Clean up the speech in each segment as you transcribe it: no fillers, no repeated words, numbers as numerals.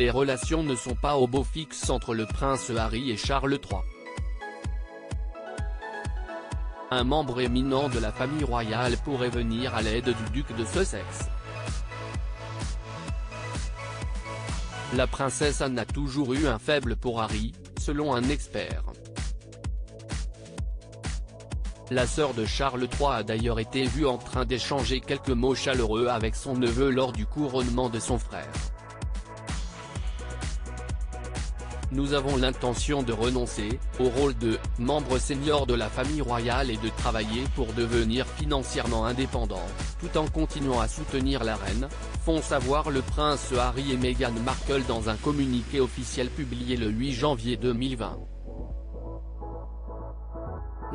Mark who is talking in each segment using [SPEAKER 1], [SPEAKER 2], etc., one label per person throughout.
[SPEAKER 1] les relations ne sont pas au beau fixe entre le prince Harry et Charles III. Un membre éminent de la famille royale pourrait venir à l'aide du duc de Sussex. La princesse Anne a toujours eu un faible pour Harry, selon un expert. La sœur de Charles III a d'ailleurs été vue en train d'échanger quelques mots chaleureux avec son neveu lors du couronnement de son frère. Nous avons l'intention de renoncer au rôle de membre senior de la famille royale et de travailler pour devenir financièrement indépendant, tout en continuant à soutenir la reine, font savoir le prince Harry et Meghan Markle dans un communiqué officiel publié le 8 janvier 2020.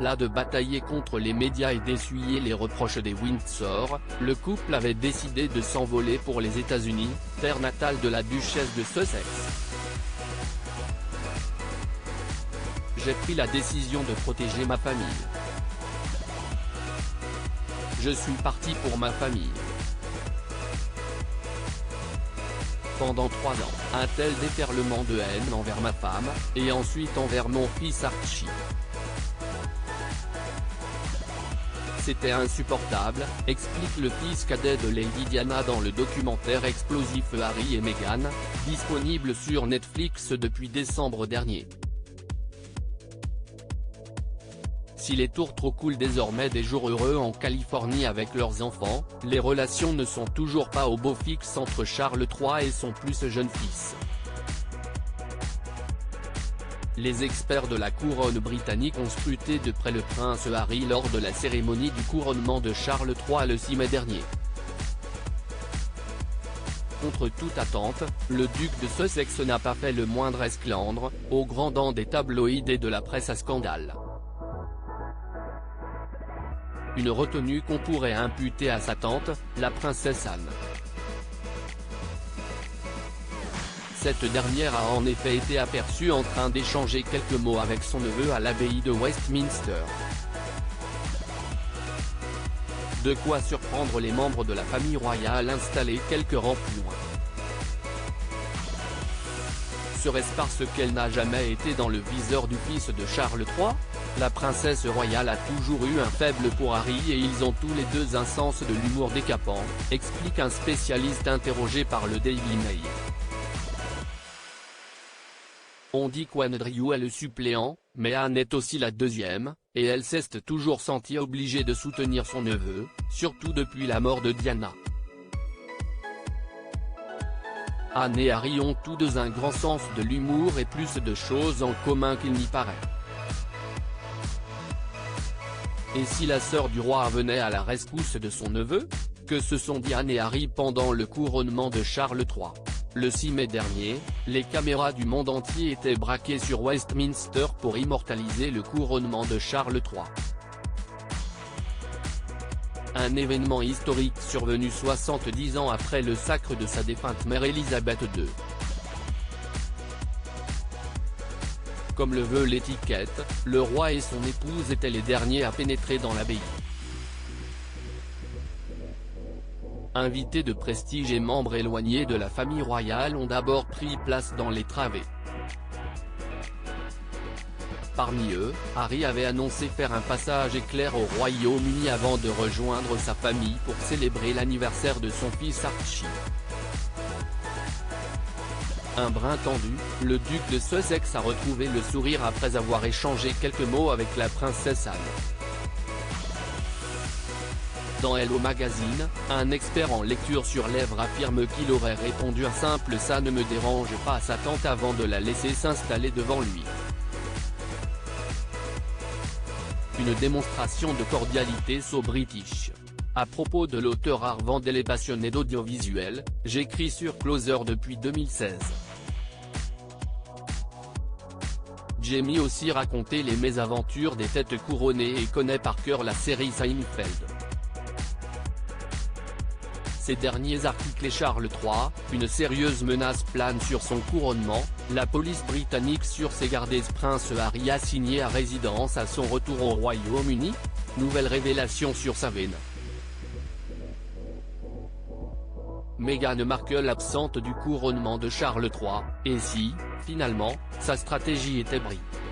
[SPEAKER 1] Las de batailler contre les médias et d'essuyer les reproches des Windsor, le couple avait décidé de s'envoler pour les États-Unis, terre natale de la duchesse de Sussex. J'ai pris la décision de protéger ma famille. Je suis parti pour ma famille. Pendant 3 ans, un tel déferlement de haine envers ma femme, et ensuite envers mon fils Archie. C'était insupportable, explique le fils cadet de Lady Diana dans le documentaire explosif Harry et Meghan, disponible sur Netflix depuis décembre dernier. Si les tourtereaux coulent désormais des jours heureux en Californie avec leurs enfants, les relations ne sont toujours pas au beau fixe entre Charles III et son plus jeune fils. Les experts de la couronne britannique ont scruté de près le prince Harry lors de la cérémonie du couronnement de Charles III le 6 mai dernier. Contre toute attente, le duc de Sussex n'a pas fait le moindre esclandre, au grand dam des tabloïds et de la presse à scandale. Une retenue qu'on pourrait imputer à sa tante, la princesse Anne. Cette dernière a en effet été aperçue en train d'échanger quelques mots avec son neveu à l'abbaye de Westminster. De quoi surprendre les membres de la famille royale installés quelques rangs plus loin. Serait-ce parce qu'elle n'a jamais été dans le viseur du fils de Charles III ? La princesse royale a toujours eu un faible pour Harry et ils ont tous les deux un sens de l'humour décapant, explique un spécialiste interrogé par le Daily Mail. On dit qu'Andrew est le suppléant, mais Anne est aussi la deuxième, et elle s'est toujours sentie obligée de soutenir son neveu, surtout depuis la mort de Diana. Anne et Harry ont tous deux un grand sens de l'humour et plus de choses en commun qu'il n'y paraît. Et si la sœur du roi venait à la rescousse de son neveu ? Que se sont dit Anne et Harry pendant le couronnement de Charles III. Le 6 mai dernier, les caméras du monde entier étaient braquées sur Westminster pour immortaliser le couronnement de Charles III. Un événement historique survenu 70 ans après le sacre de sa défunte mère Élisabeth II. Comme le veut l'étiquette, le roi et son épouse étaient les derniers à pénétrer dans l'abbaye. Invités de prestige et membres éloignés de la famille royale ont d'abord pris place dans les travées. Parmi eux, Harry avait annoncé faire un passage éclair au Royaume-Uni avant de rejoindre sa famille pour célébrer l'anniversaire de son fils Archie. Un brin tendu, le duc de Sussex a retrouvé le sourire après avoir échangé quelques mots avec la princesse Anne. Dans Hello Magazine, un expert en lecture sur lèvres affirme qu'il aurait répondu un simple « ça ne me dérange pas » à sa tante avant de la laisser s'installer devant lui. Une démonstration de cordialité so British. À propos de l'auteur Arvandel et passionné d'audiovisuel, j'écris sur Closer depuis 2016. Jamie aussi raconté les mésaventures des têtes couronnées et connaît par cœur la série Seinfeld. Ces derniers articles et Charles III, une sérieuse menace plane sur son couronnement, la police britannique sur ses gardes. Prince Harry assigné à résidence à son retour au Royaume-Uni ? Nouvelle révélation sur sa veine. Meghan Markle absente du couronnement de Charles III, et si, finalement, sa stratégie était brillante.